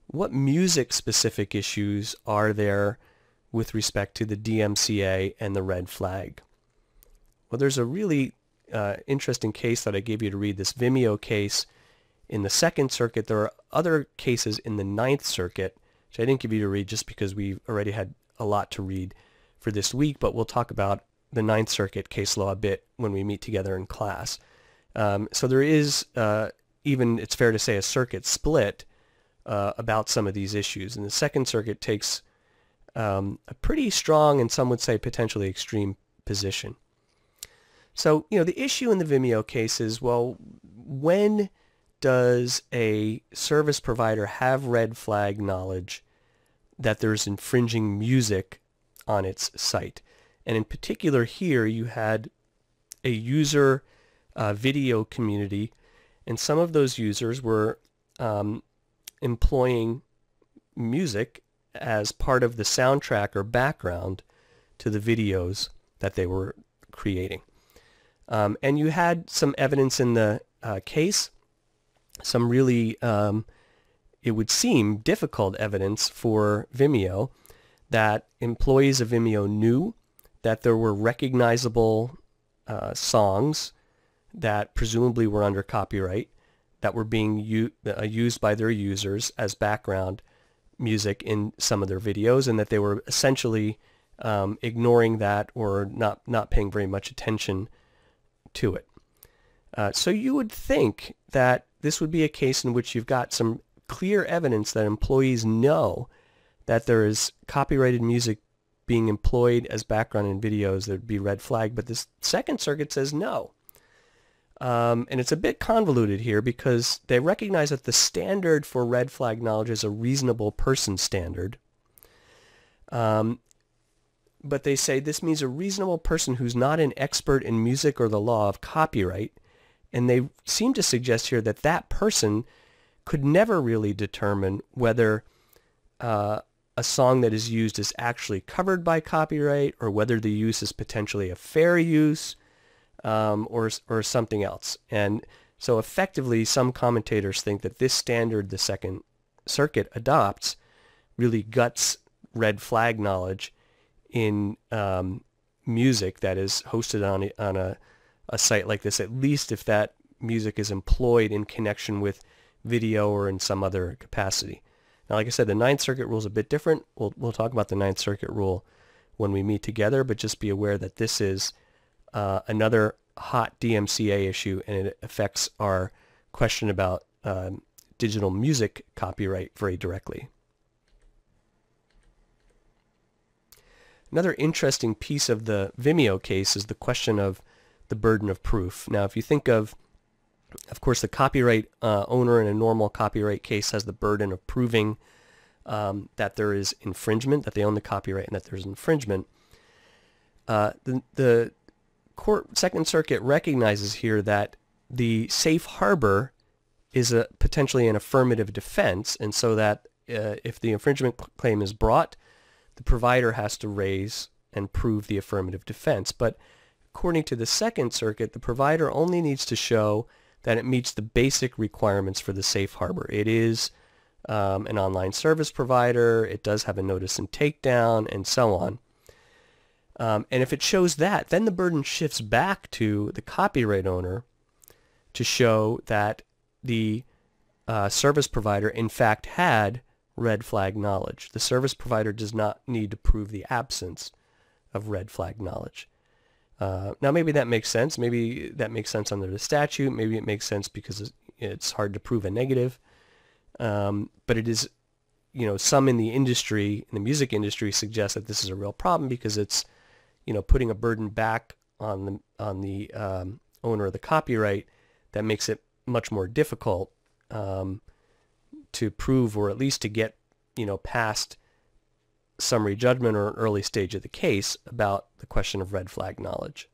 what music-specific issues are there with respect to the DMCA and the red flag? Well, there's a really interesting case that I gave you to read, this Vimeo case in the Second Circuit. There are other cases in the Ninth Circuit, which I didn't give you to read just because we've already had a lot to read for this week, but we'll talk about the Ninth Circuit case law a bit when we meet together in class. So there is, even it's fair to say, a circuit split about some of these issues. And the Second Circuit takes a pretty strong, and some would say potentially extreme, position. So, the issue in the Vimeo case is, well, when does a service provider have red flag knowledge that there's infringing music on its site? And in particular here, you had a user video community, and some of those users were employing music as part of the soundtrack or background to the videos that they were creating. And you had some evidence in the case, some really, it would seem, difficult evidence for Vimeo that employees of Vimeo knew that there were recognizable songs that presumably were under copyright that were being used by their users as background music in some of their videos, and that they were essentially ignoring that or not paying very much attention to it. So you would think that this would be a case in which you've got some clear evidence that employees know that there is copyrighted music being employed as background in videos. There'd be red flag, but this Second Circuit says no. And it's a bit convoluted here because they recognize that the standard for red flag knowledge is a reasonable person standard. But they say this means a reasonable person who's not an expert in music or the law of copyright. And they seem to suggest here that that person could never really determine whether a song that is used is actually covered by copyright, or whether the use is potentially a fair use, or something else. And so effectively, some commentators think that this standard the Second Circuit adopts really guts red flag knowledge in music that is hosted on a site like this, at least if that music is employed in connection with video or in some other capacity. Now, like I said, the Ninth Circuit rule is a bit different. We'll talk about the Ninth Circuit rule when we meet together, but just be aware that this is another hot DMCA issue, and it affects our question about digital music copyright very directly. Another interesting piece of the Vimeo case is the question of the burden of proof. Now, if you think of course, the copyright owner in a normal copyright case has the burden of proving that there is infringement, that they own the copyright and that there's infringement. The Second Circuit recognizes here that the safe harbor is potentially an affirmative defense, and so that if the infringement claim is brought, the provider has to raise and prove the affirmative defense. But according to the Second Circuit, the provider only needs to show that it meets the basic requirements for the safe harbor. It is an online service provider, it does have a notice and takedown, and so on. And if it shows that, then the burden shifts back to the copyright owner to show that the service provider in fact had red flag knowledge. The service provider does not need to prove the absence of red flag knowledge. Now maybe that makes sense. Maybe that makes sense under the statute. Maybe it makes sense because it's hard to prove a negative. But it is, some in the industry, in the music industry, suggest that this is a real problem because it's, putting a burden back on the owner of the copyright that makes it much more difficult to prove, or at least to get, past summary judgment or an early stage of the case about the question of red flag knowledge.